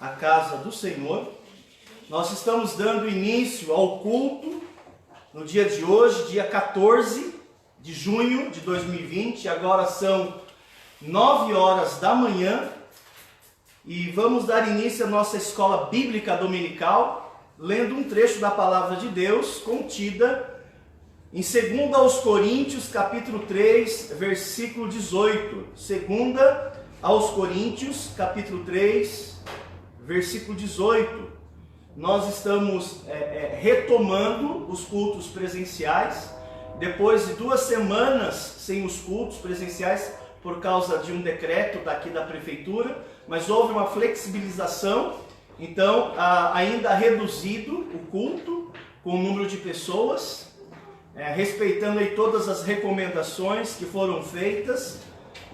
a casa do Senhor. Nós estamos dando início ao culto no dia de hoje, dia 14 de junho de 2020. Agora são 9 horas da manhã e vamos dar início à nossa escola bíblica dominical, lendo um trecho da palavra de Deus contida em 2 aos Coríntios, capítulo 3, versículo 18. 2 aos Coríntios, capítulo 3, versículo 18. Nós estamos retomando os cultos presenciais, depois de 2 semanas sem os cultos presenciais, por causa de um decreto daqui da prefeitura, mas houve uma flexibilização, então ainda reduzido o culto com o número de pessoas, respeitando aí todas as recomendações que foram feitas.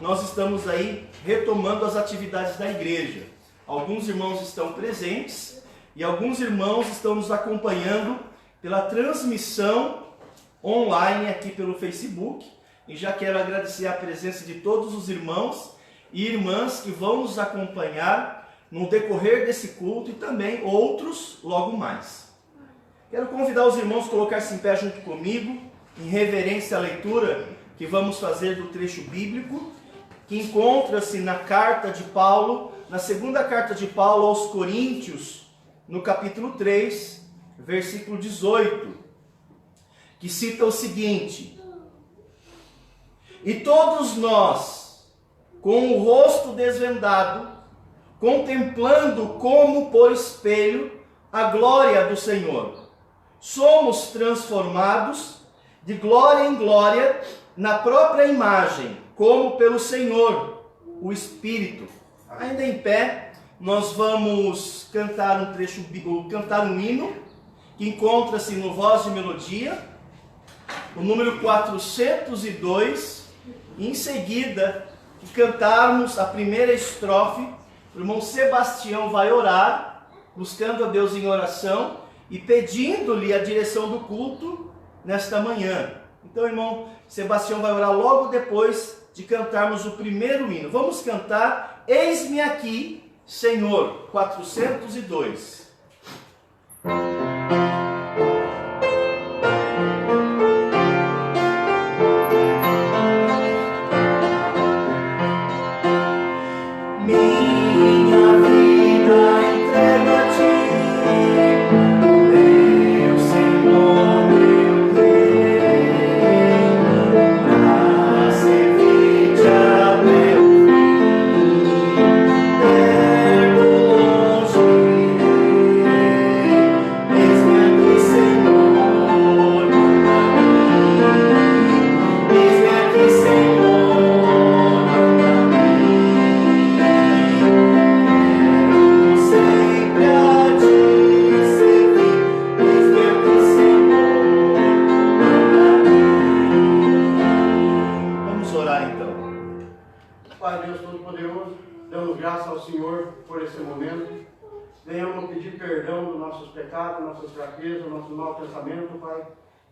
Nós estamos aí retomando as atividades da igreja. Alguns irmãos estão presentes e alguns irmãos estão nos acompanhando pela transmissão online aqui pelo Facebook. E já quero agradecer a presença de todos os irmãos e irmãs que vão nos acompanhar no decorrer desse culto e também outros logo mais. Quero convidar os irmãos a colocar-se em pé junto comigo, em reverência à leitura que vamos fazer do trecho bíblico, que encontra-se na carta de Paulo, na segunda carta de Paulo aos Coríntios, no capítulo 3, versículo 18, que cita o seguinte: E todos nós, com o rosto desvendado, contemplando como por espelho a glória do Senhor, somos transformados de glória em glória na própria imagem, como pelo Senhor, o Espírito. Ainda em pé, nós vamos cantar um trecho, cantar um hino que encontra-se no Voz de Melodia, o número 402. E em seguida, que cantarmos a primeira estrofe, o irmão Sebastião vai orar, buscando a Deus em oração e pedindo-lhe a direção do culto nesta manhã. Então, o irmão Sebastião vai orar logo depois de cantarmos o primeiro hino. Vamos cantar Eis-me Aqui, Senhor, 402.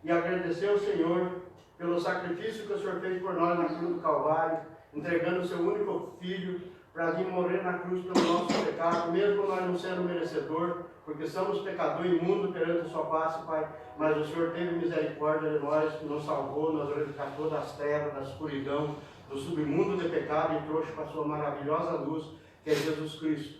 E agradecer ao Senhor pelo sacrifício que o Senhor fez por nós na cruz do Calvário, entregando o seu único Filho para vir morrer na cruz pelo nosso pecado, mesmo nós não sendo merecedor, porque somos pecador imundo perante a sua face, Pai, mas o Senhor teve misericórdia de nós, nos salvou, nos resgatou das trevas, da escuridão, do submundo de pecado e trouxe para a sua maravilhosa luz, que é Jesus Cristo.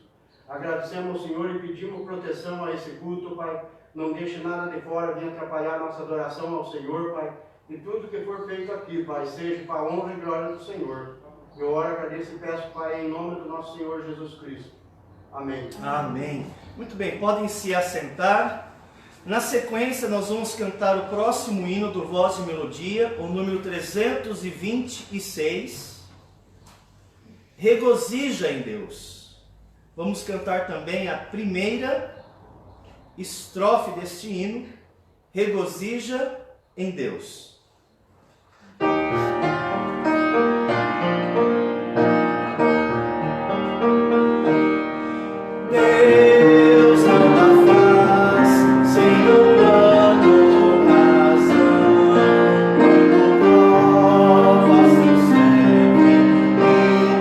Agradecemos ao Senhor e pedimos proteção a esse culto, Pai. Não deixe nada de fora vir atrapalhar a nossa adoração ao Senhor, Pai. E tudo que for feito aqui, Pai, seja para a honra e glória do Senhor. Eu oro, agradeço e peço, Pai, em nome do nosso Senhor Jesus Cristo. Amém. Amém. Muito bem, podem se assentar. Na sequência, nós vamos cantar o próximo hino do Voz de Melodia, o número 326. Regozija em Deus. Vamos cantar também a primeira estrofe deste hino, Regozija em Deus. Deus não dá faz sem um plano ou razão, quando provas do sempre e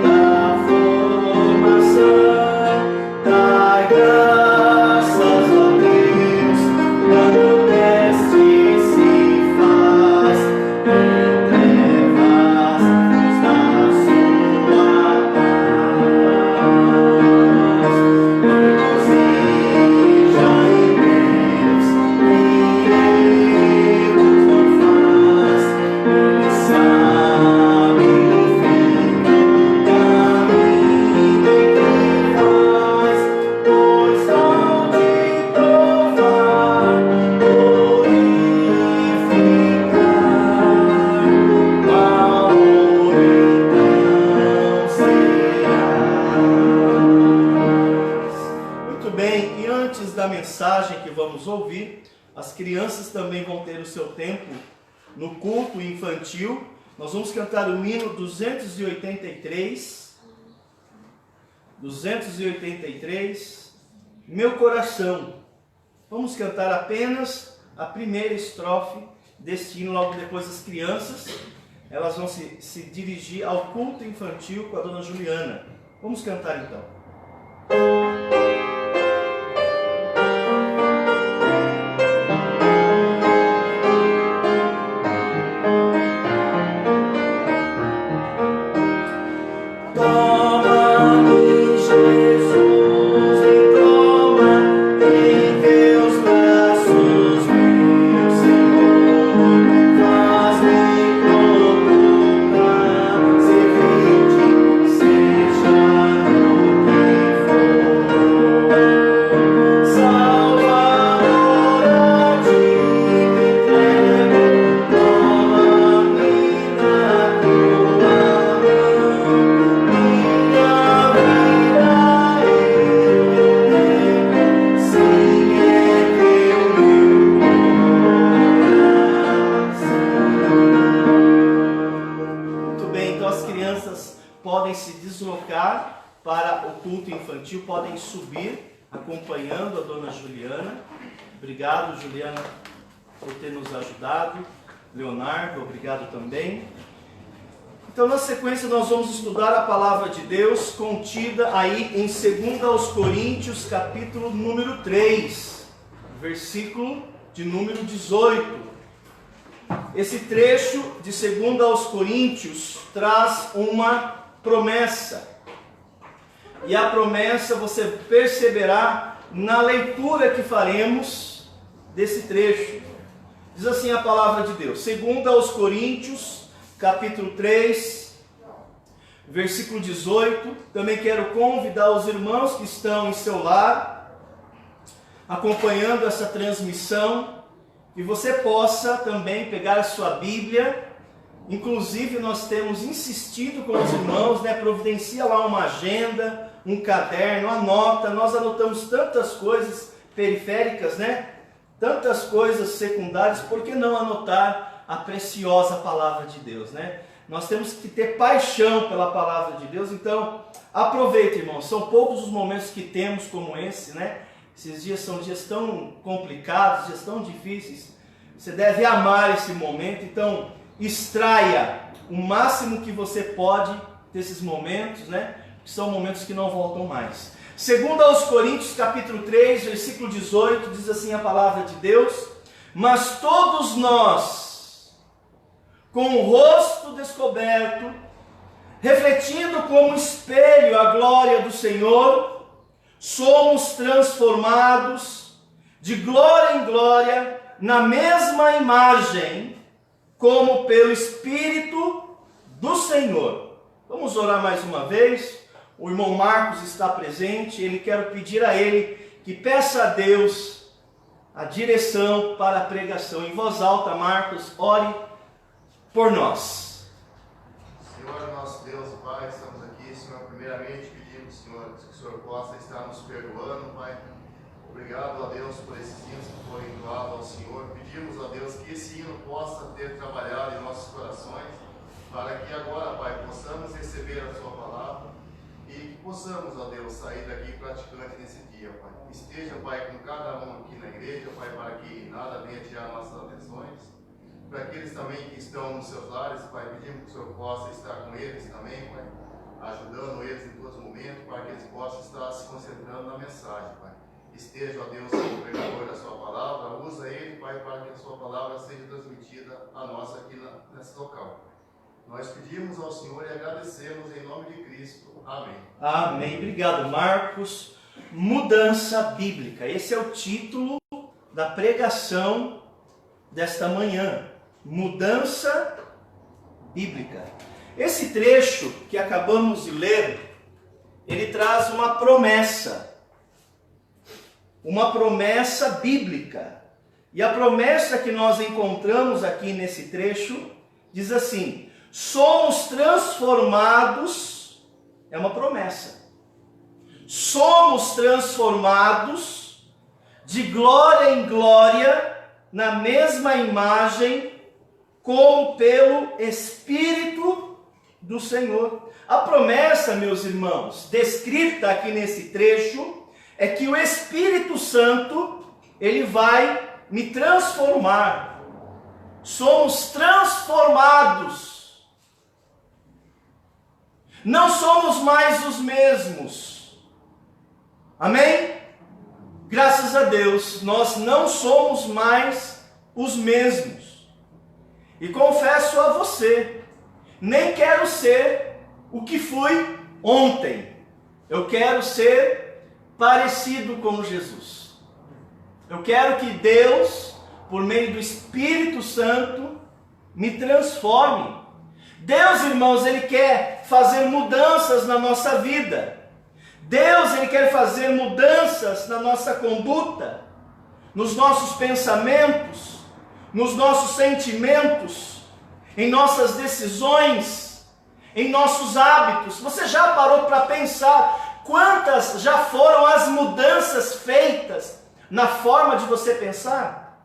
da formação, dai pedir. As crianças também vão ter o seu tempo no culto infantil. Nós vamos cantar o hino 283. 283. Meu coração. Vamos cantar apenas a primeira estrofe deste hino. Logo depois as crianças, elas vão se dirigir ao culto infantil com a dona Juliana. Vamos cantar então. Podem subir acompanhando a dona Juliana. Obrigado, Juliana, por ter nos ajudado. Leonardo, obrigado também. Então, na sequência, nós vamos estudar a palavra de Deus contida aí em 2 Coríntios, capítulo número 3, versículo de número 18. Esse trecho de 2 Coríntios traz uma promessa. E a promessa você perceberá na leitura que faremos desse trecho. Diz assim a palavra de Deus, 2 Coríntios, capítulo 3, versículo 18. Também quero convidar os irmãos que estão em seu lar, acompanhando essa transmissão, que você possa também pegar a sua Bíblia. Inclusive nós temos insistido com os irmãos, providencia lá uma agenda, um caderno, anota. Nós anotamos tantas coisas periféricas, tantas coisas secundárias. Por que não anotar a preciosa palavra de Deus, Nós temos que ter paixão pela palavra de Deus. Então aproveita, irmãos, são poucos os momentos que temos como esse, Esses dias são dias tão complicados, dias tão difíceis. Você deve amar esse momento, então extraia o máximo que você pode desses momentos, que são momentos que não voltam mais. 2 Coríntios capítulo 3, versículo 18, diz assim a palavra de Deus: mas todos nós, com o rosto descoberto, refletindo como espelho a glória do Senhor, somos transformados de glória em glória na mesma imagem, como pelo Espírito do Senhor. Vamos orar mais uma vez. O irmão Marcos está presente. Ele quero pedir a ele que peça a Deus a direção para a pregação. Em voz alta, Marcos, ore por nós. Senhor, nosso Deus, Pai, estamos aqui, Senhor, primeiramente pedimos, Senhor, que o Senhor possa estar nos perdoando, Pai. Obrigado a Deus por esses hinos que foram entoados ao Senhor. Pedimos a Deus que esse hino possa ter trabalhado em nossos corações, para que agora, Pai, possamos receber a Sua palavra e que possamos, ó Deus, sair daqui praticante nesse dia, Pai. Esteja, Pai, com cada um aqui na igreja, Pai, para que nada venha tirar nossas atenções. Para aqueles também que estão nos seus lares, Pai, pedimos que o Senhor possa estar com eles também, Pai, ajudando eles em todos os momentos, para que eles possam estar se concentrando na mensagem, Pai. Esteja, ó Deus, como pregador da Sua palavra, usa ele, Pai, para que a Sua palavra seja transmitida a nós aqui nesse local. Nós pedimos ao Senhor e agradecemos em nome de Cristo. Amém. Amém. Obrigado, Marcos. Mudança bíblica. Esse é o título da pregação desta manhã. Mudança bíblica. Esse trecho que acabamos de ler, ele traz uma promessa. Uma promessa bíblica. E a promessa que nós encontramos aqui nesse trecho diz assim: somos transformados, é uma promessa. Somos transformados de glória em glória na mesma imagem como pelo Espírito do Senhor. A promessa, meus irmãos, descrita aqui nesse trecho, é que o Espírito Santo, ele vai me transformar. Somos transformados. Não somos mais os mesmos. Amém? Graças a Deus, nós não somos mais os mesmos. E confesso a você, nem quero ser o que fui ontem. Eu quero ser parecido com Jesus. Eu quero que Deus, por meio do Espírito Santo, me transforme. Deus, irmãos, Ele quer fazer mudanças na nossa vida. Deus, Ele quer fazer mudanças na nossa conduta, nos nossos pensamentos, nos nossos sentimentos, em nossas decisões, em nossos hábitos. Você já parou para pensar quantas já foram as mudanças feitas na forma de você pensar?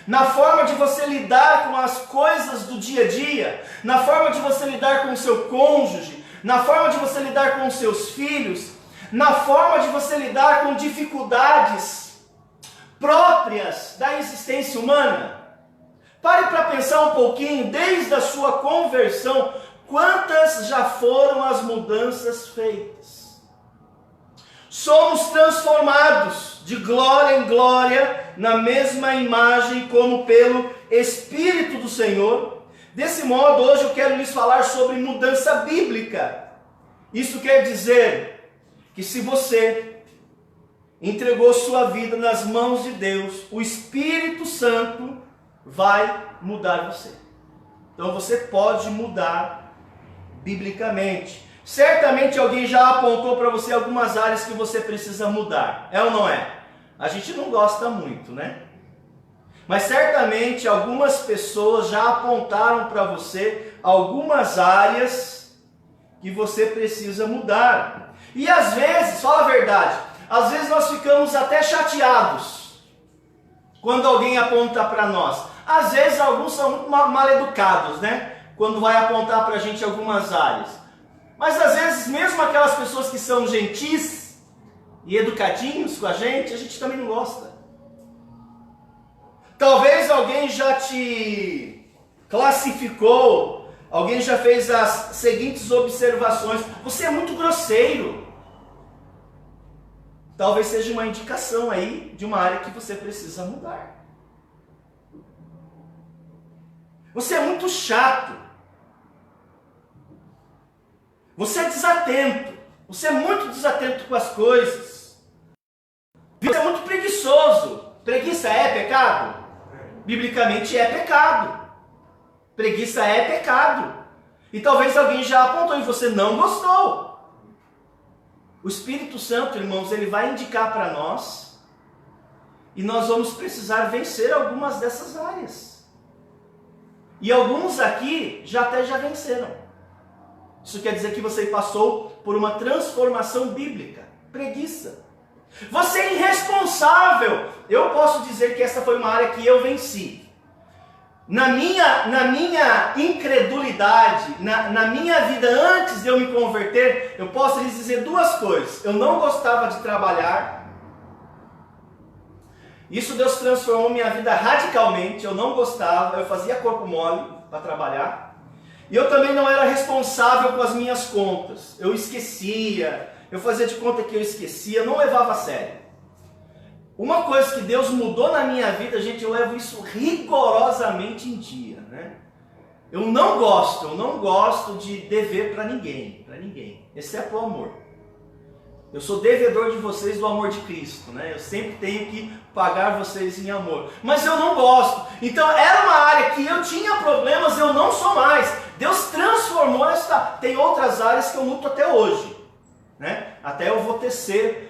Na forma de você lidar com as coisas do dia a dia, na forma de você lidar com o seu cônjuge, na forma de você lidar com os seus filhos, na forma de você lidar com dificuldades próprias da existência humana. Pare para pensar um pouquinho, desde a sua conversão, quantas já foram as mudanças feitas. Somos transformados de glória em glória, na mesma imagem como pelo Espírito do Senhor. Desse modo, hoje eu quero lhes falar sobre mudança bíblica. Isso quer dizer que se você entregou sua vida nas mãos de Deus, o Espírito Santo vai mudar você. Então você pode mudar biblicamente. Certamente alguém já apontou para você algumas áreas que você precisa mudar. É ou não é? A gente não gosta muito, né? Mas certamente algumas pessoas já apontaram para você algumas áreas que você precisa mudar. E às vezes, fala a verdade, às vezes nós ficamos até chateados quando alguém aponta para nós. Às vezes alguns são muito mal educados, né? Quando vai apontar para a gente algumas áreas. Mas às vezes mesmo aquelas pessoas que são gentis e educadinhos com a gente também não gosta. Talvez alguém já te classificou, alguém já fez as seguintes observações: você é muito grosseiro. Talvez seja uma indicação aí de uma área que você precisa mudar. Você é muito chato. Você é desatento. Você é muito desatento com as coisas. Você é muito preguiçoso. Preguiça é pecado? Biblicamente é pecado. Preguiça é pecado. E talvez alguém já apontou e você não gostou. O Espírito Santo, irmãos, ele vai indicar para nós, e nós vamos precisar vencer algumas dessas áreas. E alguns aqui já venceram. Isso quer dizer que você passou por uma transformação bíblica. Preguiça. Você é irresponsável. Eu posso dizer que essa foi uma área que eu venci. Na minha incredulidade, na minha vida antes de eu me converter, eu posso lhes dizer duas coisas. Eu não gostava de trabalhar. Isso Deus transformou minha vida radicalmente. Eu não gostava, eu fazia corpo mole para trabalhar. E eu também não era responsável com as minhas contas. Eu esquecia, eu fazia de conta que eu esquecia, eu não levava a sério. Uma coisa que Deus mudou na minha vida, gente, eu levo isso rigorosamente em dia, né? Eu não gosto de dever para ninguém, exceto o amor. Eu sou devedor de vocês do amor de Cristo, né? Eu sempre tenho que pagar vocês em amor. Mas eu não gosto. Então era uma área que eu tinha problemas, eu não sou mais. Deus transformou essa. Tem outras áreas que eu luto até hoje, né? Até eu vou tecer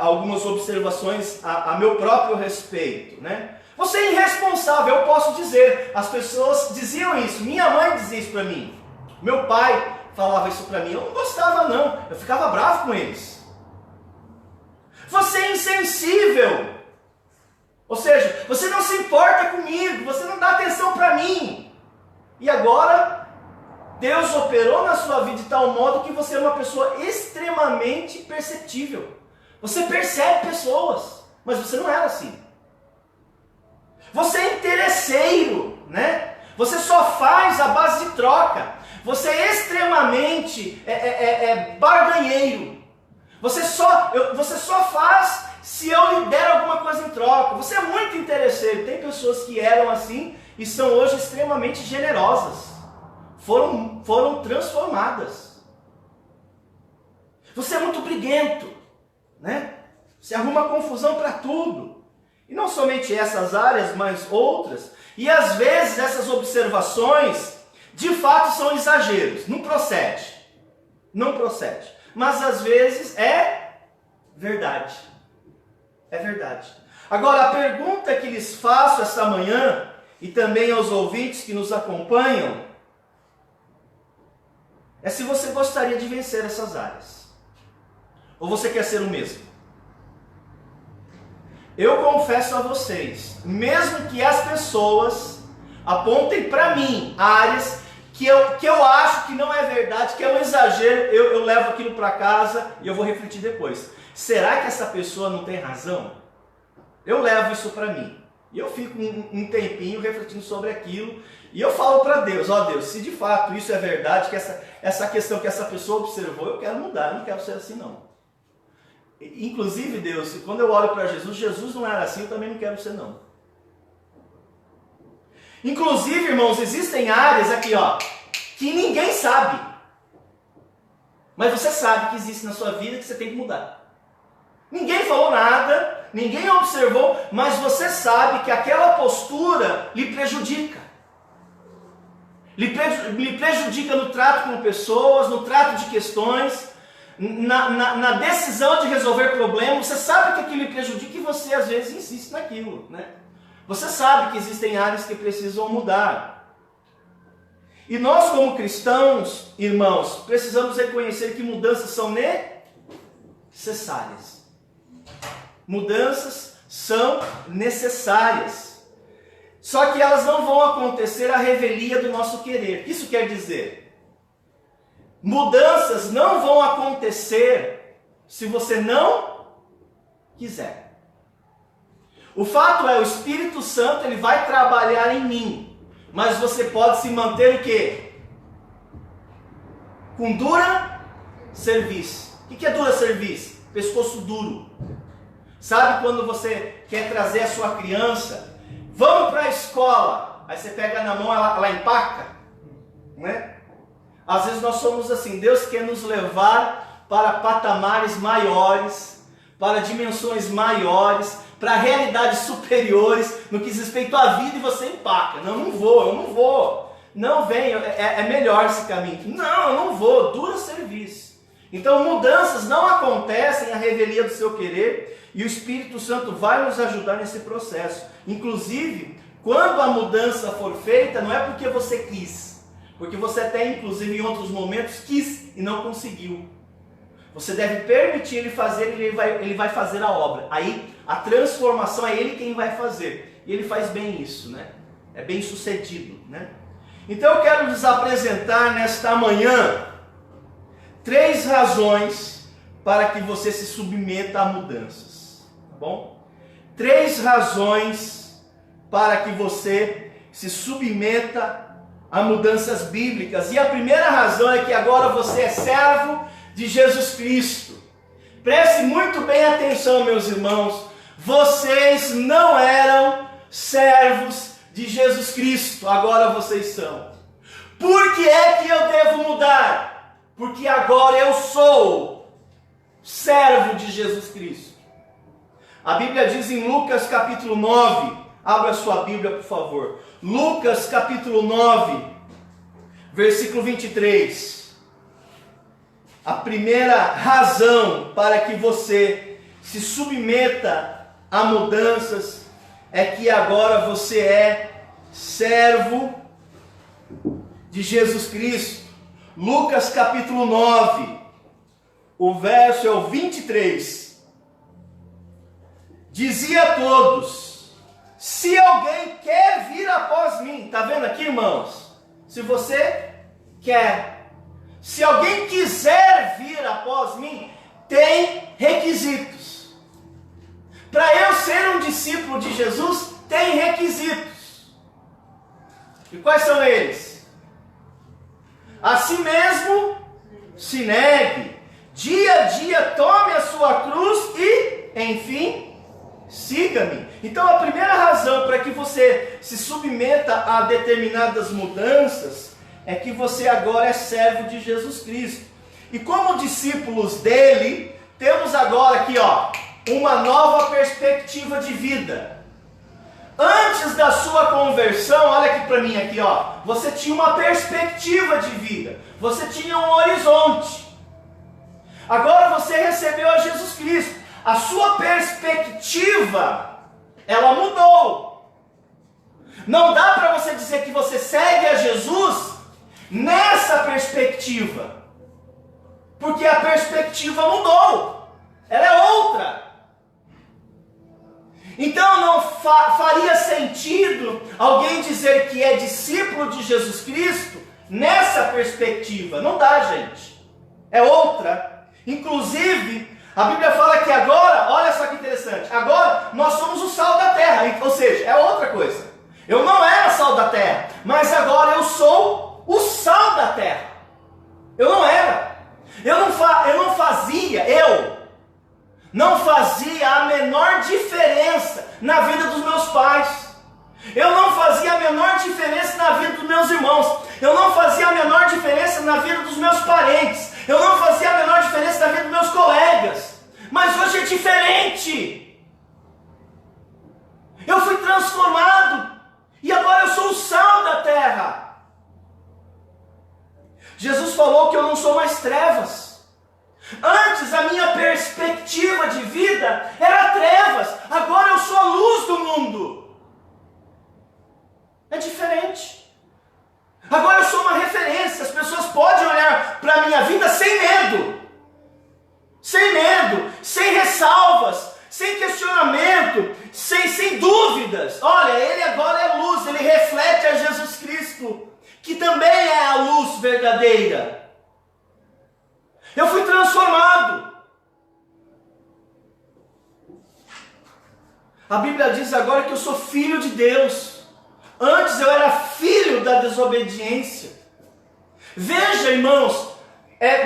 algumas observações a meu próprio respeito, né? Você é irresponsável, eu posso dizer. As pessoas diziam isso. Minha mãe dizia isso para mim. Meu pai falava isso para mim. Eu não gostava não. Eu ficava bravo com eles. Você é insensível. Ou seja, você não se importa Deus operou na sua vida de tal modo que você é uma pessoa extremamente perceptível. Você percebe pessoas, mas você não era assim. Você é interesseiro, né? Você só faz à base de troca. Você é extremamente barganheiro. Você só faz se eu lhe der alguma coisa em troca. Você é muito interesseiro. Tem pessoas que eram assim e são hoje extremamente generosas. Foram transformadas. Você é muito briguento, né? Você arruma confusão para tudo. E não somente essas áreas, mas outras. E às vezes essas observações, de fato, são exageros. Não procede. Não procede. Mas às vezes é verdade. É verdade. Agora, a pergunta que lhes faço esta manhã, e também aos ouvintes que nos acompanham, é se você gostaria de vencer essas áreas. Ou você quer ser o mesmo? Eu confesso a vocês, mesmo que as pessoas apontem para mim áreas que eu acho que não é verdade, que é um exagero, eu levo aquilo para casa e eu vou refletir depois. Será que essa pessoa não tem razão? Eu levo isso para mim. E eu fico um tempinho refletindo sobre aquilo. E eu falo para Deus, ó Deus, se de fato isso é verdade, que essa questão que essa pessoa observou, eu quero mudar, eu não quero ser assim não. Inclusive, Deus, quando eu olho para Jesus, Jesus não era assim, eu também não quero ser não. Inclusive, irmãos, existem áreas aqui, ó, que ninguém sabe. Mas você sabe que existe na sua vida que você tem que mudar. Ninguém falou nada, ninguém observou, mas você sabe que aquela postura lhe prejudica. Lhe prejudica no trato com pessoas, no trato de questões, na decisão de resolver problemas. Você sabe que aquilo lhe prejudica e você às vezes insiste naquilo, né? Você sabe que existem áreas que precisam mudar. E nós como cristãos, irmãos, precisamos reconhecer que mudanças são necessárias. Mudanças são necessárias. Só que elas não vão acontecer à revelia do nosso querer. O que isso quer dizer? Mudanças não vão acontecer se você não quiser. O fato é, o Espírito Santo ele vai trabalhar em mim. Mas você pode se manter o quê? Com dura serviço. O que é dura serviço? Pescoço duro. Sabe quando você quer trazer a sua criança, vamos para a escola, aí você pega na mão, ela empaca, não é? Às vezes nós somos assim, Deus quer nos levar para patamares maiores, para dimensões maiores, para realidades superiores, no que diz respeito à vida, e você empaca. Não, eu não vou. Não venho, é melhor esse caminho. Não, eu não vou, dura serviço. Então mudanças não acontecem à revelia do seu querer, e o Espírito Santo vai nos ajudar nesse processo. Inclusive, quando a mudança for feita, não é porque você quis, porque você até inclusive em outros momentos quis e não conseguiu. Você deve permitir ele fazer, ele vai fazer a obra. Aí a transformação é ele quem vai fazer. E ele faz bem isso, né? É bem sucedido, né? Então eu quero lhes apresentar nesta manhã 3 razões para que você se submeta a mudanças. Tá bom? 3 razões para que você se submeta a mudanças bíblicas. E a primeira razão é que agora você é servo de Jesus Cristo. Preste muito bem atenção, meus irmãos. Vocês não eram servos de Jesus Cristo, agora vocês são. Por que é que eu devo mudar? Porque agora eu sou servo de Jesus Cristo. A Bíblia diz em Lucas capítulo 9, abra sua Bíblia por favor. Lucas capítulo 9, versículo 23. A primeira razão para que você se submeta a mudanças é que agora você é servo de Jesus Cristo. Lucas capítulo 9, o verso é o 23. Dizia a todos: se alguém quer vir após mim, está vendo aqui, irmãos? Se você quer. Se alguém quiser vir após mim, tem requisitos. Para eu ser um discípulo de Jesus, tem requisitos. E quais são eles? A si mesmo se negue, dia a dia tome a sua cruz e, enfim, siga-me. Então a primeira razão para que você se submeta a determinadas mudanças é que você agora é servo de Jesus Cristo. E como discípulos dele, temos agora aqui, uma nova perspectiva de vida. Antes da sua conversão, olha aqui para mim aqui, você tinha uma perspectiva de vida, você tinha um horizonte. Agora você recebeu a Jesus Cristo, a sua perspectiva, ela mudou. Não dá para você dizer que você segue a Jesus nessa perspectiva, porque a perspectiva mudou, ela é outra. Então não faria sentido alguém dizer que é discípulo de Jesus Cristo nessa perspectiva. Não dá, gente. É outra. Inclusive, a Bíblia fala que agora, olha só que interessante, agora nós somos o sal da terra. Ou seja, é outra coisa. Eu não era sal da terra, mas agora eu sou o sal da terra. Eu não era. Eu não fazia a menor diferença na vida dos meus pais. Eu não fazia a menor diferença na vida dos meus irmãos. Eu não fazia a menor diferença na vida dos meus parentes. Eu não fazia a menor diferença na vida dos meus colegas. Mas hoje é diferente. Eu fui transformado. E agora eu sou o sal da terra. Jesus falou que eu não sou mais trevas. Antes a minha perspectiva de vida era trevas, agora eu sou a luz do mundo. É diferente. Agora eu sou uma referência, as pessoas podem olhar para a minha vida sem medo. Sem medo, sem ressalvas, sem questionamento, sem dúvidas. Olha, ele agora é luz, ele reflete a Jesus Cristo, que também é a luz verdadeira. Eu fui transformado. A Bíblia diz agora que eu sou filho de Deus. Antes eu era filho da desobediência. Veja, irmãos,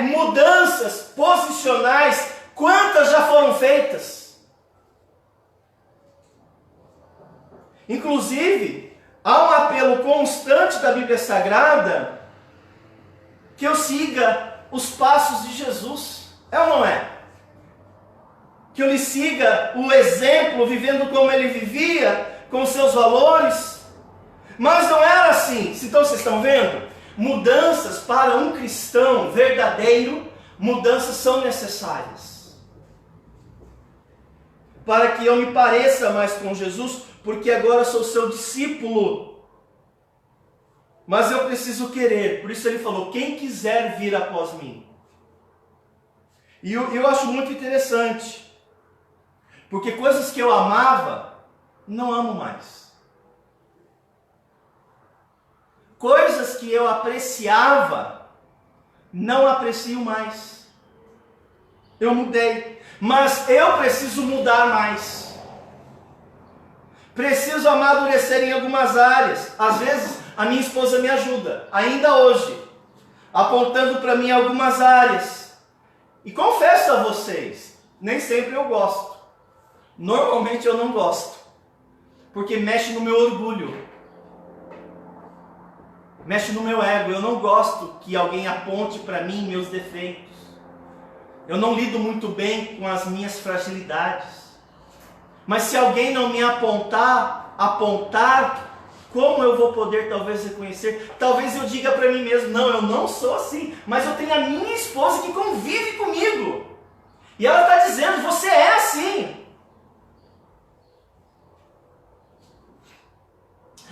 mudanças posicionais, quantas já foram feitas. Inclusive, há um apelo constante da Bíblia Sagrada que eu siga os passos de Jesus, é ou não é? Que eu lhe siga o exemplo, vivendo como ele vivia, com seus valores. Mas não era assim. Então vocês estão vendo? Mudanças para um cristão verdadeiro, mudanças são necessárias. Para que eu me pareça mais com Jesus, porque agora sou seu discípulo. Mas eu preciso querer. Por isso ele falou, quem quiser vir após mim. E eu acho muito interessante. Porque coisas que eu amava, não amo mais. Coisas que eu apreciava, não aprecio mais. Eu mudei. Mas eu preciso mudar mais. Preciso amadurecer em algumas áreas. Às vezes, a minha esposa me ajuda, ainda hoje, apontando para mim algumas áreas. E confesso a vocês, nem sempre eu gosto. Normalmente eu não gosto, porque mexe no meu orgulho, mexe no meu ego. Eu não gosto que alguém aponte para mim meus defeitos. Eu não lido muito bem com as minhas fragilidades. Mas se alguém não me apontar, como eu vou poder talvez reconhecer? Talvez eu diga para mim mesmo, não, eu não sou assim. Mas eu tenho a minha esposa que convive comigo. E ela está dizendo, você é assim.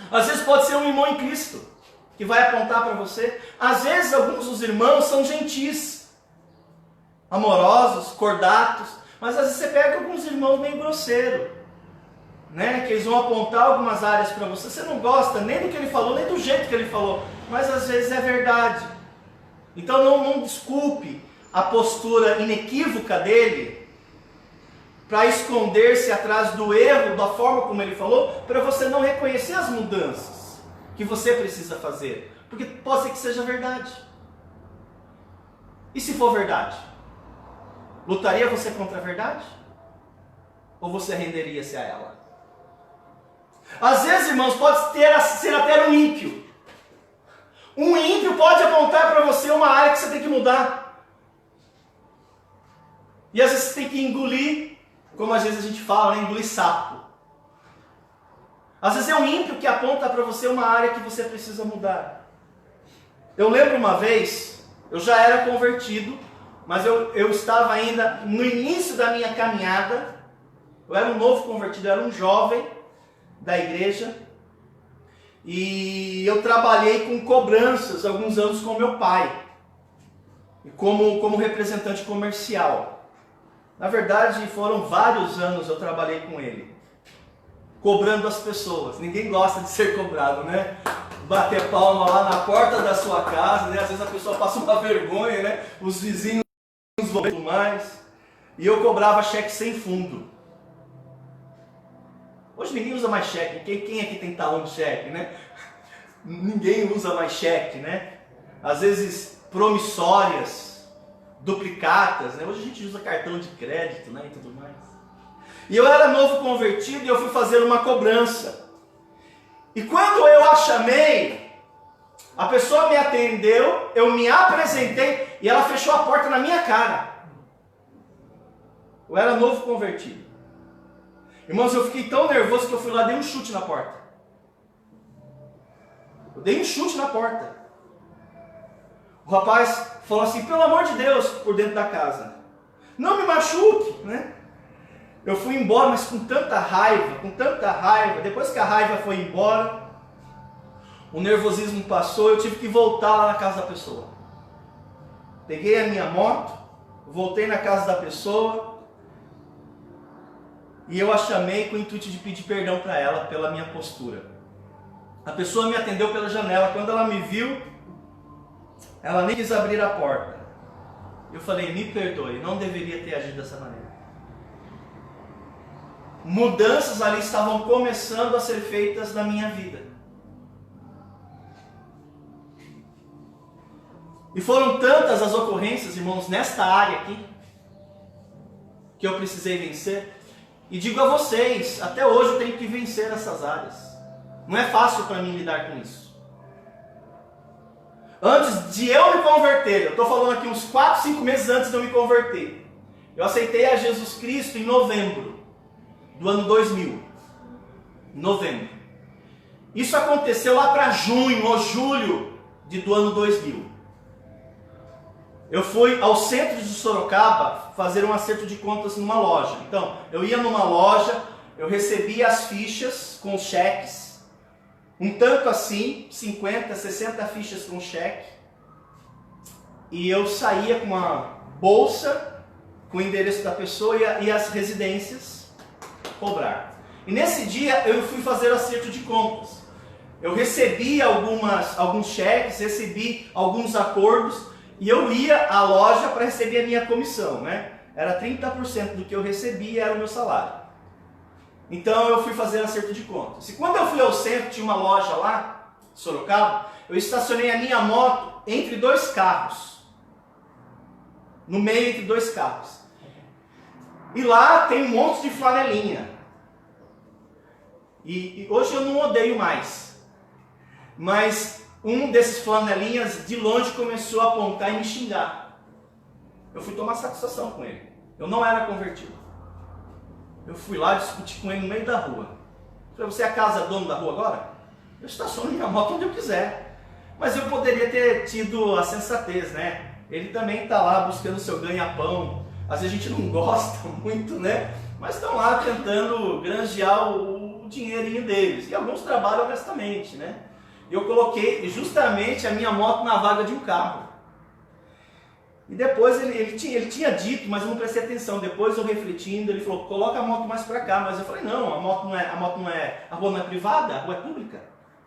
Às vezes pode ser um irmão em Cristo que vai apontar para você. Às vezes alguns dos irmãos são gentis, amorosos, cordatos. Mas às vezes você pega alguns irmãos meio grosseiros, né? Que eles vão apontar algumas áreas para você. Você não gosta nem do que ele falou, nem do jeito que ele falou. Mas às vezes é verdade. Então não desculpe a postura inequívoca dele para esconder-se atrás do erro, da forma como ele falou, para você não reconhecer as mudanças que você precisa fazer. Porque pode ser que seja verdade. E se for verdade? Lutaria você contra a verdade? Ou você renderia-se a ela? Às vezes, irmãos, pode ser até um ímpio. Um ímpio pode apontar para você uma área que você tem que mudar. E às vezes você tem que engolir, como às vezes a gente fala, né? Engolir sapo. Às vezes é um ímpio que aponta para você uma área que você precisa mudar. Eu lembro uma vez, eu já era convertido, mas eu estava ainda no início da minha caminhada. Eu era um novo convertido, eu era um jovem da igreja. E eu trabalhei com cobranças alguns anos com meu pai, como representante comercial. Na verdade, foram vários anos eu trabalhei com ele, cobrando as pessoas. Ninguém gosta de ser cobrado, né? Bater palma lá na porta da sua casa, né? Às vezes a pessoa passa uma vergonha, né? Os vizinhos vão tudo mais. E eu cobrava cheque sem fundo. Hoje ninguém usa mais cheque. Quem aqui tem talão de cheque, né? Ninguém usa mais cheque, né? Às vezes promissórias, duplicatas, né? Hoje a gente usa cartão de crédito, né? E tudo mais. E eu era novo convertido e eu fui fazer uma cobrança. E quando eu a chamei, a pessoa me atendeu, eu me apresentei e ela fechou a porta na minha cara. Eu era novo convertido. Irmãos, eu fiquei tão nervoso que eu fui lá e dei um chute na porta. Eu dei um chute na porta. O rapaz falou assim, pelo amor de Deus, por dentro da casa. Não me machuque, né? Eu fui embora, mas com tanta raiva. Depois que a raiva foi embora, o nervosismo passou, eu tive que voltar lá na casa da pessoa. Peguei a minha moto, voltei na casa da pessoa, e eu a chamei com o intuito de pedir perdão para ela pela minha postura. A pessoa me atendeu pela janela. Quando ela me viu, ela nem quis abrir a porta. Eu falei, me perdoe, não deveria ter agido dessa maneira. Mudanças ali estavam começando a ser feitas na minha vida. E foram tantas as ocorrências, irmãos, nesta área aqui, que eu precisei vencer. E digo a vocês, até hoje eu tenho que vencer essas áreas. Não é fácil para mim lidar com isso. Antes de eu me converter, eu estou falando aqui uns 4, 5 meses antes de eu me converter. Eu aceitei a Jesus Cristo em novembro do ano 2000. Novembro. Isso aconteceu lá para junho ou julho do ano 2000. Eu fui ao centro de Sorocaba fazer um acerto de contas numa loja. Então, eu ia numa loja, eu recebia as fichas com os cheques, um tanto assim, 50, 60 fichas com cheque, e eu saía com uma bolsa com o endereço da pessoa e as residências cobrar. E nesse dia eu fui fazer acerto de contas. Eu recebi alguns cheques, recebi alguns acordos, e eu ia à loja para receber a minha comissão, né? Era 30% do que eu recebia, era o meu salário. Então eu fui fazer acerto de contas. E quando eu fui ao centro, tinha uma loja lá, Sorocaba, eu estacionei a minha moto entre 2 carros. No meio entre 2 carros. E lá tem um monte de flanelinha. E hoje eu não odeio mais. Mas um desses flanelinhas de longe começou a apontar e me xingar. Eu fui tomar satisfação com ele. Eu não era convertido. Eu fui lá discutir com ele no meio da rua. Falei, você é a casa dono da rua agora? Eu estaciono minha moto onde eu quiser. Mas eu poderia ter tido a sensatez, né? Ele também está lá buscando seu ganha-pão. Às vezes a gente não gosta muito, né? Mas estão lá tentando granjear o dinheirinho deles. E alguns trabalham honestamente, né? Eu coloquei justamente a minha moto na vaga de um carro. E depois ele tinha dito, mas eu não prestei atenção. Depois eu refletindo, ele falou, coloca a moto mais para cá. Mas eu falei, não, a rua não é privada, a rua é pública.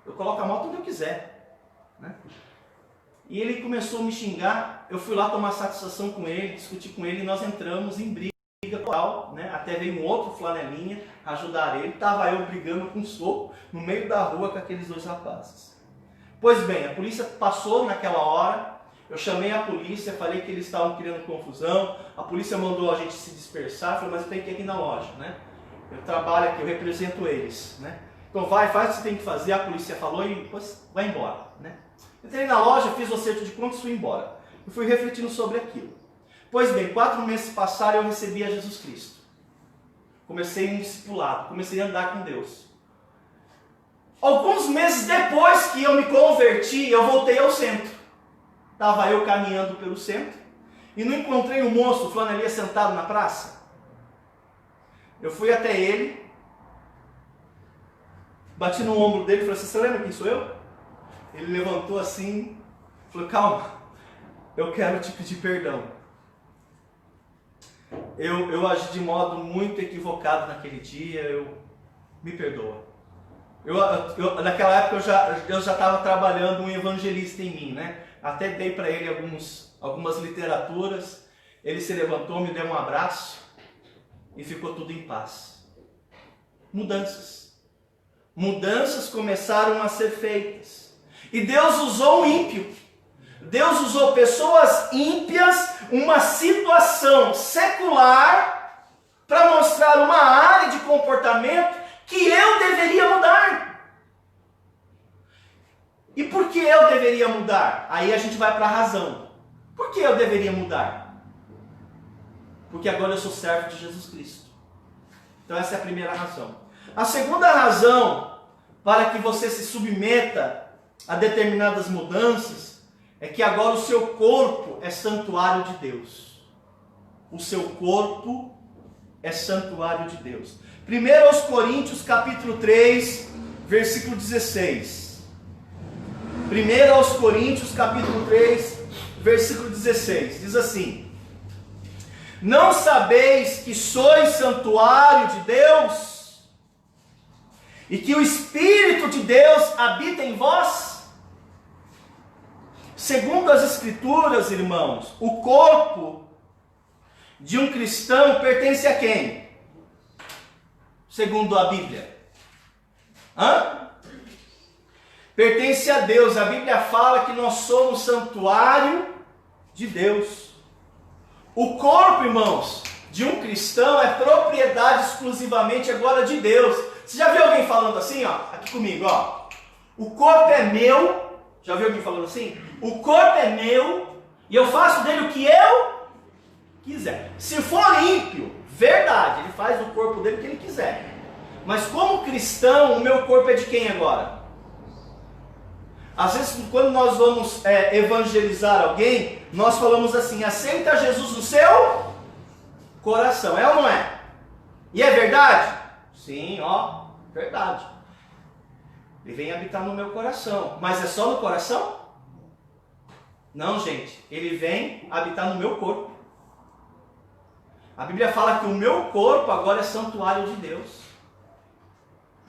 Eu coloco a moto onde eu quiser, né? E ele começou a me xingar. Eu fui lá tomar satisfação com ele, discutir com ele, e nós entramos em briga total, né? Até veio um outro flanelinha ajudar ele. Estava eu brigando com soco no meio da rua com aqueles dois rapazes. Pois bem, a polícia passou naquela hora. Eu chamei a polícia, falei que eles estavam criando confusão. A polícia mandou a gente se dispersar. Falei, mas eu tenho que ir aqui na loja, né? Eu trabalho aqui, eu represento eles, né? Então faz o que você tem que fazer. A polícia falou e depois vai embora, né? Entrei na loja, fiz o acerto de contas e fui embora. Eu fui refletindo sobre aquilo. Pois bem, 4 meses se passaram e eu recebi a Jesus Cristo. Comecei um discipulado, comecei a andar com Deus. Alguns meses depois que eu me converti, eu voltei ao centro. Estava eu caminhando pelo centro e não encontrei um moço flanelinha sentado na praça. Eu fui até ele, bati no ombro dele e falei assim, você lembra quem sou eu? Ele levantou assim, falou, calma, eu quero te pedir perdão. Eu agi de modo muito equivocado naquele dia, me perdoa. Naquela época eu já estava trabalhando um evangelista em mim, né? Até dei para ele algumas literaturas, ele se levantou, me deu um abraço e ficou tudo em paz. Mudanças começaram a ser feitas. E Deus usou o ímpio. Deus usou pessoas ímpias, uma situação secular, para mostrar uma área de comportamento que eu deveria mudar. E por que eu deveria mudar? Aí a gente vai para a razão. Por que eu deveria mudar? Porque agora eu sou servo de Jesus Cristo. Então essa é a primeira razão. A segunda razão para que você se submeta a determinadas mudanças é que agora o seu corpo é santuário de Deus. O seu corpo é santuário de Deus. 1 Coríntios capítulo 3, versículo 16. 1 Coríntios capítulo 3, versículo 16. Diz assim: não sabeis que sois santuário de Deus e que o Espírito de Deus habita em vós? Segundo as Escrituras, irmãos, o corpo de um cristão pertence a quem? Segundo a Bíblia. Pertence a Deus. A Bíblia fala que nós somos santuário de Deus. O corpo, irmãos, de um cristão é propriedade exclusivamente agora de Deus. Você já viu alguém falando assim, ó? Aqui comigo, ó. O corpo é meu. Já viu alguém falando assim? O corpo é meu e eu faço dele o que eu quiser. Se for ímpio, verdade, ele faz do corpo dele o que ele quiser. Mas como cristão, o meu corpo é de quem agora? Às vezes, quando nós vamos evangelizar alguém, nós falamos assim, aceita Jesus no seu coração. É ou não é? E é verdade? Sim, ó, verdade. Ele vem habitar no meu coração. Mas é só no coração? Não, gente. Ele vem habitar no meu corpo. A Bíblia fala que o meu corpo agora é santuário de Deus.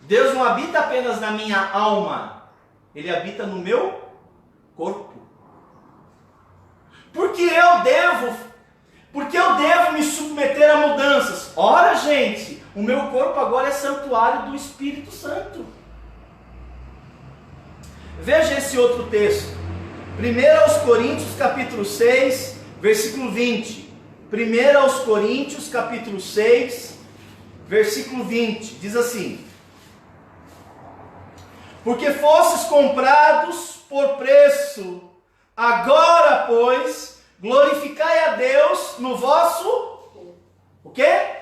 Deus não habita apenas na minha alma. Ele habita no meu corpo. Porque eu devo me submeter a mudanças. Ora, gente, o meu corpo agora é santuário do Espírito Santo. Veja esse outro texto. 1 Coríntios capítulo 6, versículo 20. 1 Coríntios capítulo 6, versículo 20. Diz assim: porque fostes comprados por preço, agora, pois, glorificai a Deus no vosso, o quê?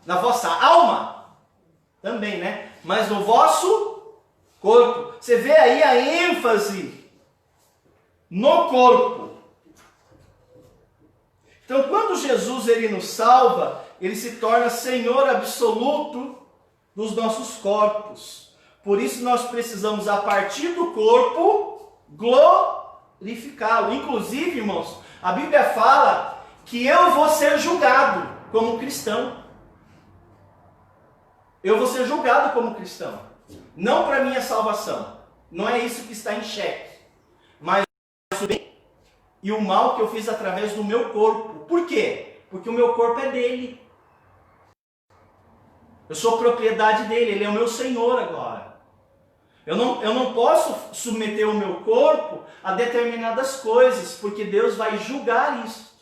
Na vossa alma, também, né? Mas no vosso corpo. Você vê aí a ênfase no corpo. Então, quando Jesus ele nos salva, ele se torna Senhor absoluto dos nossos corpos. Por isso nós precisamos, a partir do corpo, glorificá-lo. Inclusive, irmãos, a Bíblia fala que eu vou ser julgado como cristão. Eu vou ser julgado como cristão. Não para minha salvação. Não é isso que está em xeque. Mas o bem e o mal que eu fiz através do meu corpo. Por quê? Porque o meu corpo é dele. Eu sou propriedade dele, ele é o meu Senhor agora. Eu não posso submeter o meu corpo a determinadas coisas, porque Deus vai julgar isso.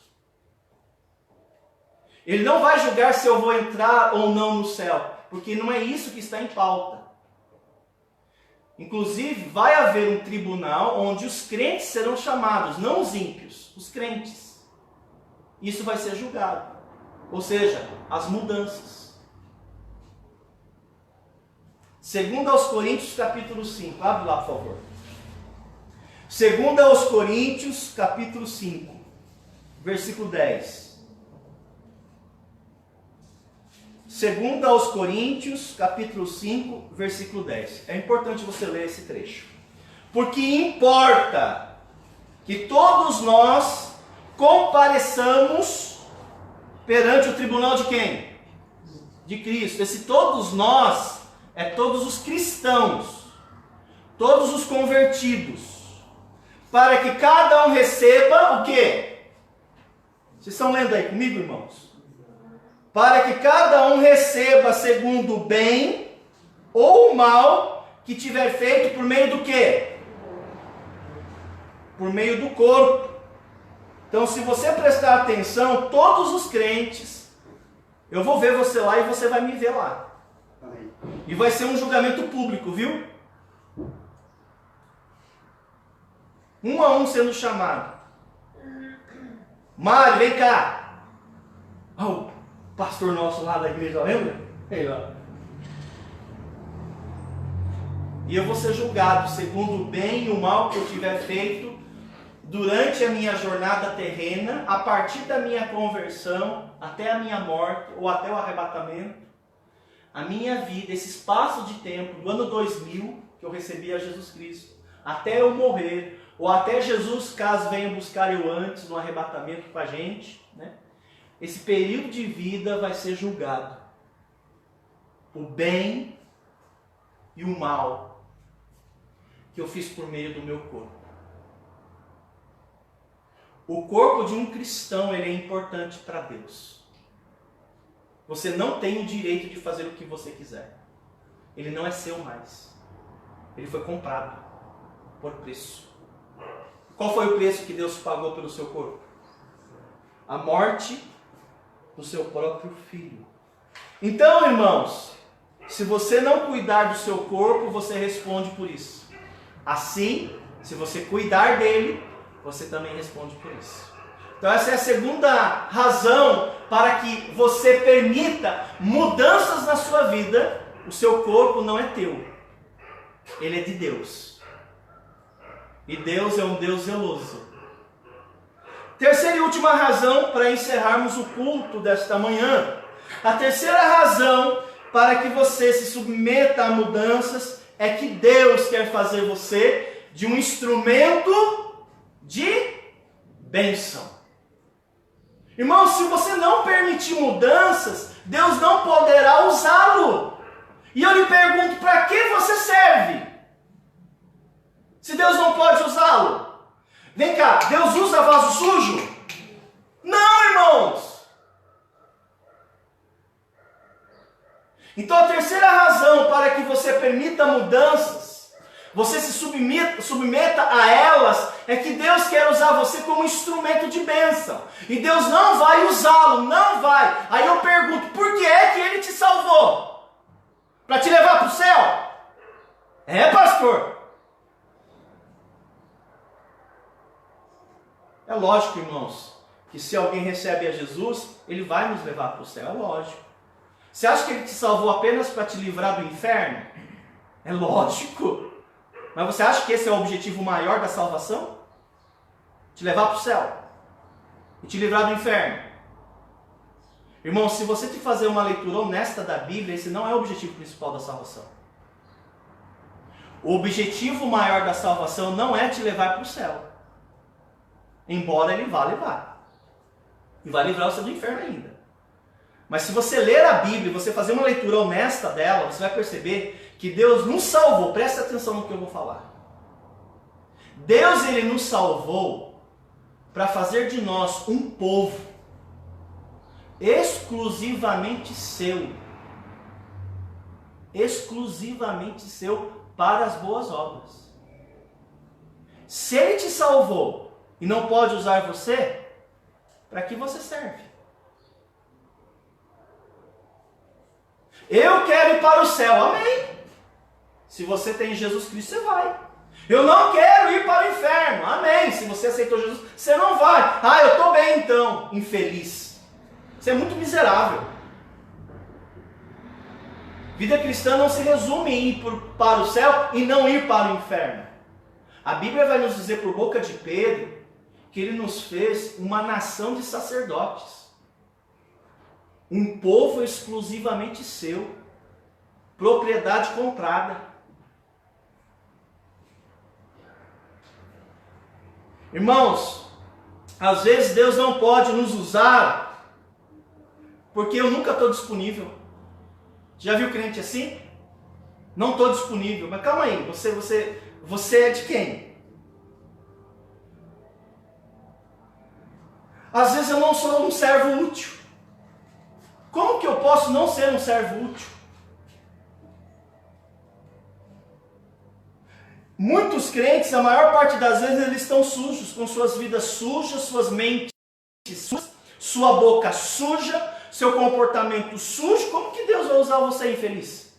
Ele não vai julgar se eu vou entrar ou não no céu, porque não é isso que está em pauta. Inclusive, vai haver um tribunal onde os crentes serão chamados, não os ímpios, os crentes. Isso vai ser julgado. Ou seja, as mudanças. 2 aos Coríntios, capítulo 5. Abre lá, por favor. 2 aos Coríntios, capítulo 5, versículo 10. 2 aos Coríntios, capítulo 5, versículo 10. É importante você ler esse trecho. Porque importa que todos nós compareçamos perante o tribunal de quem? De Cristo. Esse todos nós é todos os cristãos, todos os convertidos, para que cada um receba o quê? Vocês estão lendo aí comigo, irmãos? Para que cada um receba segundo o bem ou o mal que tiver feito por meio do quê? Por meio do corpo. Então, se você prestar atenção, todos os crentes, eu vou ver você lá e você vai me ver lá. Amém. E vai ser um julgamento público, viu? Um a um sendo chamado. Mário, vem cá. Oh, pastor nosso lá da igreja, lembra? Ei, ó. E eu vou ser julgado segundo o bem e o mal que eu tiver feito durante a minha jornada terrena, a partir da minha conversão, até a minha morte, ou até o arrebatamento. A minha vida, esse espaço de tempo, do ano 2000, que eu recebi a Jesus Cristo, até eu morrer, ou até Jesus, caso venha buscar eu antes, no arrebatamento com a gente, né? Esse período de vida vai ser julgado. O bem e o mal que eu fiz por meio do meu corpo. O corpo de um cristão, ele é importante para Deus. Você não tem o direito de fazer o que você quiser. Ele não é seu mais. Ele foi comprado por preço. Qual foi o preço que Deus pagou pelo seu corpo? A morte do seu próprio filho. Então, irmãos, se você não cuidar do seu corpo, você responde por isso. Assim, se você cuidar dele, você também responde por isso. Então essa é a segunda razão para que você permita mudanças na sua vida. O seu corpo não é teu. Ele é de Deus. E Deus é um Deus zeloso. Terceira e última razão para encerrarmos o culto desta manhã. A terceira razão para que você se submeta a mudanças é que Deus quer fazer você de um instrumento de bênção. Irmão, se você não permitir mudanças, Deus não poderá usá-lo. E eu lhe pergunto, para que você serve? Se Deus não pode usá-lo. Vem cá, Deus usa vaso sujo? Não, irmãos. Então a terceira razão para que você permita mudanças, você se submeta a elas, é que Deus quer usar você como instrumento de bênção. E Deus não vai usá-lo, não vai. Aí eu pergunto, por que é que Ele te salvou? Para te levar para o céu? É, pastor? É lógico, irmãos, que se alguém recebe a Jesus, Ele vai nos levar para o céu, é lógico. Você acha que Ele te salvou apenas para te livrar do inferno? É lógico. Mas você acha que esse é o objetivo maior da salvação? Te levar para o céu e te livrar do inferno. Irmão, se você te fazer uma leitura honesta da Bíblia, esse não é o objetivo principal da salvação. O objetivo maior da salvação não é te levar para o céu. Embora Ele vá levar. E vai livrar você do inferno ainda. Mas se você ler a Bíblia e você fazer uma leitura honesta dela, você vai perceber que Deus nos salvou. Presta atenção no que eu vou falar. Deus, Ele nos salvou para fazer de nós um povo exclusivamente seu. Exclusivamente seu para as boas obras. Se Ele te salvou e não pode usar você, para que você serve? Eu quero ir para o céu, amém. Se você tem Jesus Cristo, você vai. Eu não quero ir para o inferno, amém. Se você aceitou Jesus, você não vai. Ah, eu estou bem então, infeliz. Você é muito miserável. Vida cristã não se resume em ir para o céu e não ir para o inferno. A Bíblia vai nos dizer por boca de Pedro que Ele nos fez uma nação de sacerdotes. Um povo exclusivamente seu. Propriedade comprada. Irmãos, às vezes Deus não pode nos usar porque eu nunca estou disponível. Já viu crente assim? Não estou disponível. Mas calma aí, você é de quem? Às vezes eu não sou um servo útil. Como que eu posso não ser um servo útil? Muitos crentes, a maior parte das vezes, eles estão sujos, com suas vidas sujas, suas mentes sujas, sua boca suja, seu comportamento sujo. Como que Deus vai usar você infeliz?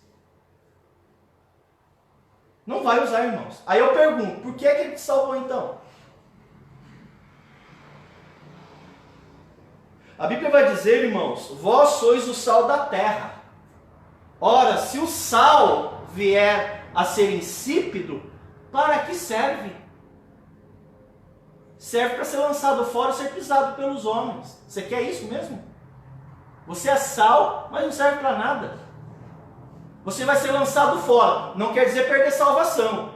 Não vai usar, irmãos. Aí eu pergunto, por que é que Ele te salvou então? A Bíblia vai dizer, irmãos, vós sois o sal da terra. Ora, se o sal vier a ser insípido, para que serve? Serve para ser lançado fora e ser pisado pelos homens. Você quer isso mesmo? Você é sal, mas não serve para nada. Você vai ser lançado fora. Não quer dizer perder salvação.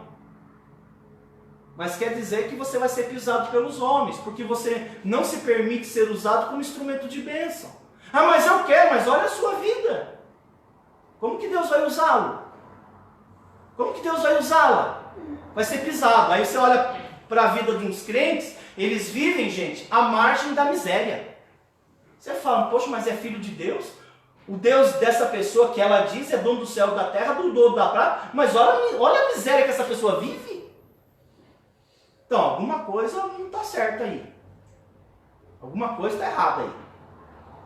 Mas quer dizer que você vai ser pisado pelos homens, porque você não se permite ser usado como instrumento de bênção. Ah, mas eu quero, mas olha a sua vida. Como que Deus vai usá-lo? Como que Deus vai usá-la? Vai ser pisado. Aí você olha para a vida de uns crentes, eles vivem, gente, à margem da miséria. Você fala, poxa, mas é filho de Deus? O Deus dessa pessoa que ela diz é dono do céu e da terra, do dono da prata, mas olha a miséria que essa pessoa vive. Então, alguma coisa não está certa aí. Alguma coisa está errada aí.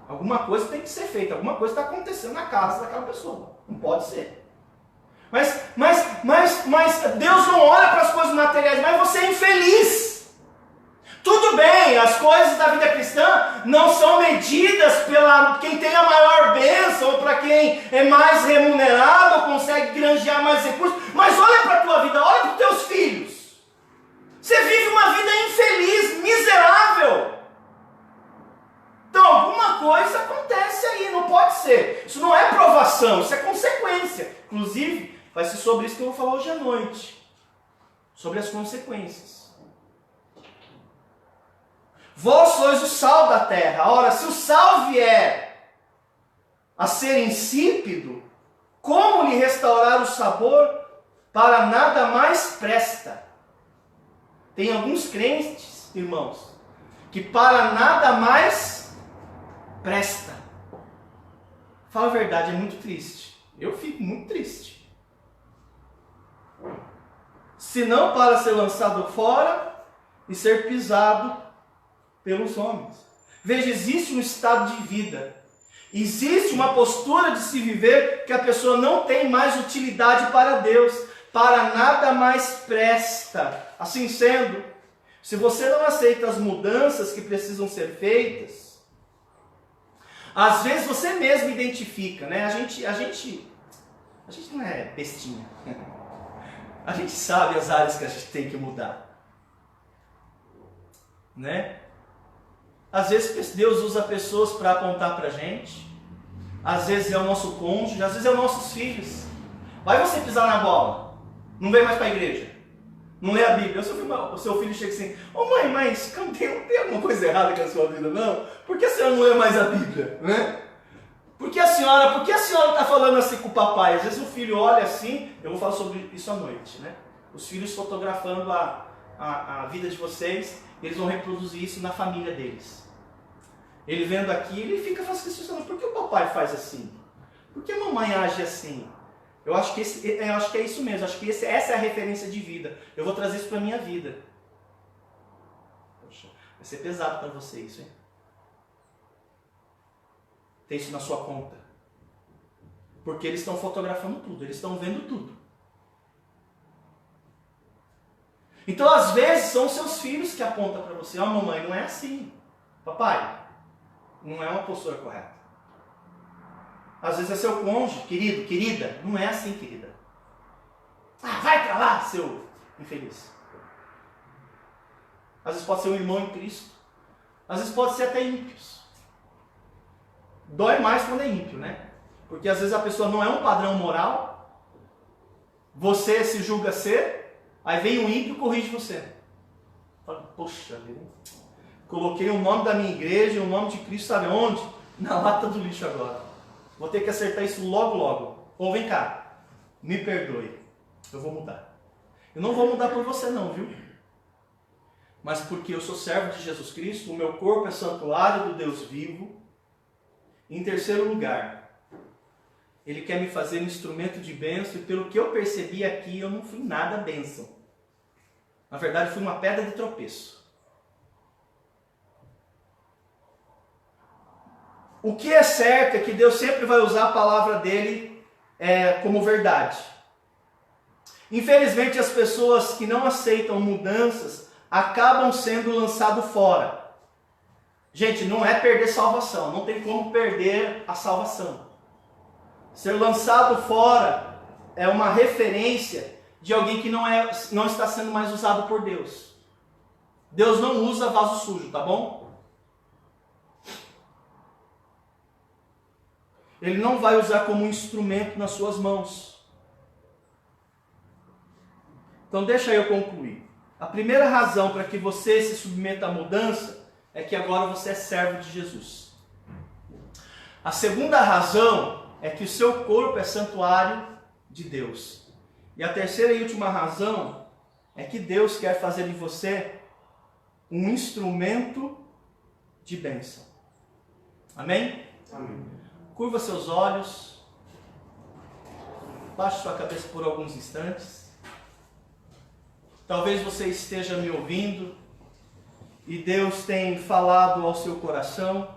Alguma coisa tem que ser feita. Alguma coisa está acontecendo na casa daquela pessoa. Não pode ser. Mas Deus não olha para as coisas materiais, mas você é infeliz. Tudo bem, as coisas da vida cristã não são medidas pela quem tem a maior bênção, ou para quem é mais remunerado, ou consegue granjear mais recursos. Mas olha para a tua vida, olha para os teus filhos. Você vive uma vida infeliz, miserável. Então alguma coisa acontece aí, não pode ser. Isso não é provação, isso é consequência. Inclusive, vai ser sobre isso que eu vou falar hoje à noite. Sobre as consequências. Vós sois o sal da terra. Ora, se o sal vier a ser insípido, como lhe restaurar o sabor? Para nada mais presta. Tem alguns crentes, irmãos, que para nada mais presta. Fala a verdade, é muito triste. Eu fico muito triste. Se não para ser lançado fora e ser pisado pelos homens. Veja, existe um estado de vida. Existe uma postura de se viver que a pessoa não tem mais utilidade para Deus. Para nada mais presta. Assim sendo, se você não aceita as mudanças que precisam ser feitas, às vezes você mesmo identifica, né? A gente não é bestinha. A gente sabe as áreas que a gente tem que mudar, né? Às vezes Deus usa pessoas para apontar para a gente. Às vezes é o nosso cônjuge, às vezes é os nossos filhos. Vai você pisar na bola, não vem mais para a igreja, não lê a Bíblia. O seu filho chega assim, ô mãe, mas não tem alguma coisa errada com a sua vida, não? Por que a senhora não lê mais a Bíblia, né? Por que a senhora está falando assim com o papai? Às vezes o filho olha assim, eu vou falar sobre isso à noite, né? Os filhos fotografando a vida de vocês, eles vão reproduzir isso na família deles. Ele vendo aqui, ele fica falando, por que o papai faz assim? Por que a mamãe age assim? Eu acho que é isso mesmo, acho que essa é a referência de vida. Eu vou trazer isso para a minha vida. Poxa, vai ser pesado para você isso, hein? Ter isso na sua conta. Porque eles estão fotografando tudo, eles estão vendo tudo. Então, às vezes, são os seus filhos que apontam para você, mamãe, não é assim. Papai, não é uma postura correta. Às vezes é seu cônjuge, querido, querida, não é assim, querida. Vai pra lá, seu infeliz. Às vezes pode ser um irmão em Cristo. Às vezes pode ser até ímpios. Dói mais quando é ímpio, né? Porque às vezes a pessoa não é um padrão moral, você se julga ser, aí vem um ímpio e corrige você. Fala, poxa vida, coloquei o nome da minha igreja, o nome de Cristo, sabe onde? Na lata do lixo agora. Vou ter que acertar isso logo, logo. Ou vem cá, me perdoe, eu vou mudar. Eu não vou mudar por você não, viu? Mas porque eu sou servo de Jesus Cristo, o meu corpo é santuário do Deus vivo. Em terceiro lugar, Ele quer me fazer um instrumento de bênção, e pelo que eu percebi aqui, eu não fui nada bênção. Na verdade, fui uma pedra de tropeço. O que é certo é que Deus sempre vai usar a palavra dele como verdade. Infelizmente, as pessoas que não aceitam mudanças acabam sendo lançadas fora. Gente, não é perder salvação, não tem como perder a salvação. Ser lançado fora é uma referência de alguém que não está sendo mais usado por Deus. Deus não usa vaso sujo, tá bom? Ele não vai usar como um instrumento nas suas mãos. Então deixa eu concluir. A primeira razão para que você se submeta à mudança é que agora você é servo de Jesus. A segunda razão é que o seu corpo é santuário de Deus. E a terceira e última razão é que Deus quer fazer de você um instrumento de bênção. Amém? Amém. Curva seus olhos, baixe sua cabeça por alguns instantes. Talvez você esteja me ouvindo e Deus tem falado ao seu coração.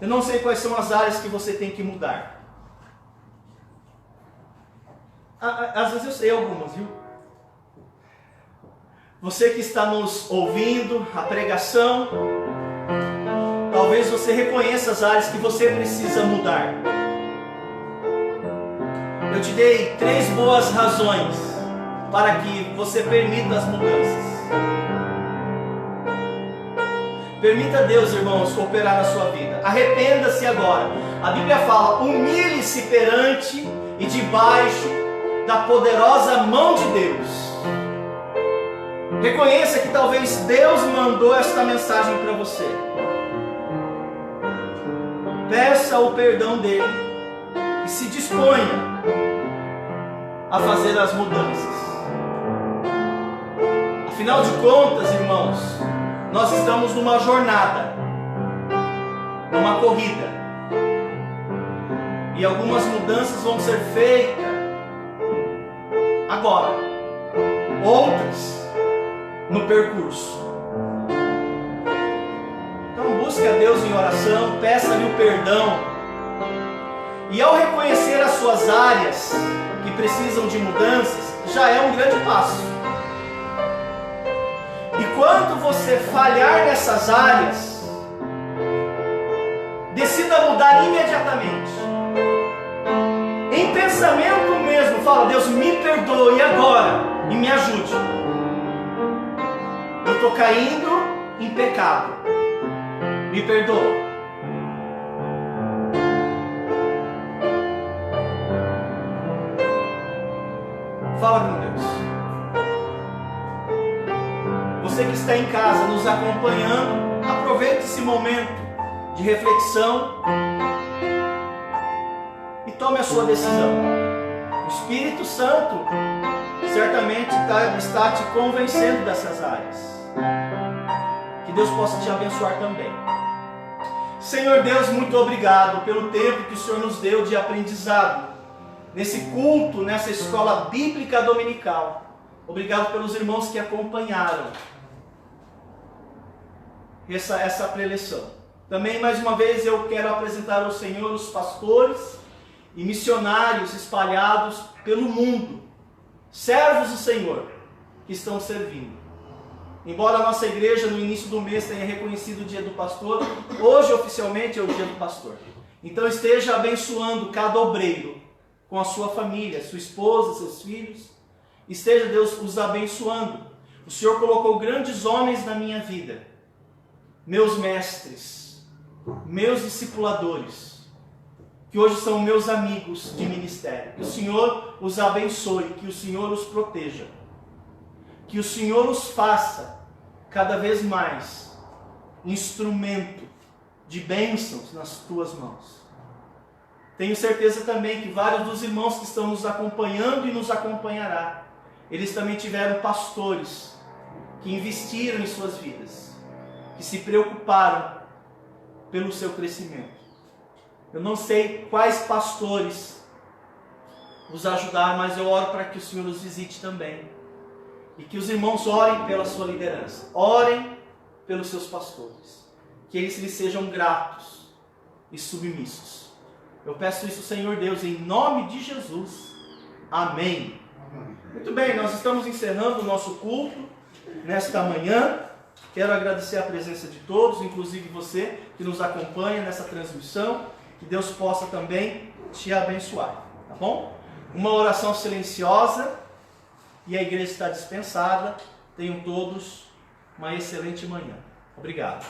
Eu não sei quais são as áreas que você tem que mudar. Às vezes eu sei algumas, viu? Você que está nos ouvindo, a pregação, talvez você reconheça as áreas que você precisa mudar. Eu te dei 3 boas razões para que você permita as mudanças. Permita Deus, irmãos, operar na sua vida. Arrependa-se agora. A Bíblia fala, humilhe-se perante e debaixo da poderosa mão de Deus. Reconheça que talvez Deus mandou esta mensagem para você. Peça o perdão dele e se disponha a fazer as mudanças. Afinal de contas, irmãos, nós estamos numa jornada, numa corrida, e algumas mudanças vão ser feitas agora, outras no percurso. Então busque a Deus em oração, peça-lhe o perdão, e ao reconhecer as suas áreas que precisam de mudanças, já é um grande passo. E quando você falhar nessas áreas, decida mudar imediatamente. Em pensamento mesmo, fala, Deus, me perdoe agora e me ajude. Eu estou caindo em pecado. Me perdoa. Fala com Deus. Você que está em casa nos acompanhando, aproveite esse momento de reflexão e tome a sua decisão. O Espírito Santo certamente está te convencendo dessas áreas. Que Deus possa te abençoar também. Senhor Deus, muito obrigado pelo tempo que o Senhor nos deu de aprendizado nesse culto, nessa escola bíblica dominical. Obrigado pelos irmãos que acompanharam essa preleção. Também, mais uma vez, eu quero apresentar ao Senhor os pastores e missionários espalhados pelo mundo, servos do Senhor, que estão servindo. Embora a nossa igreja no início do mês tenha reconhecido o dia do pastor, hoje oficialmente é o dia do pastor. Então esteja abençoando cada obreiro com a sua família, sua esposa, seus filhos. Esteja, Deus, os abençoando. O Senhor colocou grandes homens na minha vida, meus mestres, meus discipuladores, que hoje são meus amigos de ministério. Que o Senhor os abençoe, que o Senhor os proteja, que o Senhor os faça cada vez mais instrumento de bênçãos nas tuas mãos. Tenho certeza também que vários dos irmãos que estão nos acompanhando e nos acompanhará, eles também tiveram pastores que investiram em suas vidas, que se preocuparam pelo seu crescimento. Eu não sei quais pastores os ajudaram, mas eu oro para que o Senhor os visite também. E que os irmãos orem pela sua liderança, orem pelos seus pastores, que eles lhes sejam gratos e submissos. Eu peço isso, Senhor Deus, em nome de Jesus. Amém. Muito bem, nós estamos encerrando o nosso culto nesta manhã. Quero agradecer a presença de todos, inclusive você que nos acompanha nessa transmissão. Que Deus possa também te abençoar, tá bom? Uma oração silenciosa e a igreja está dispensada. Tenham todos uma excelente manhã. Obrigado.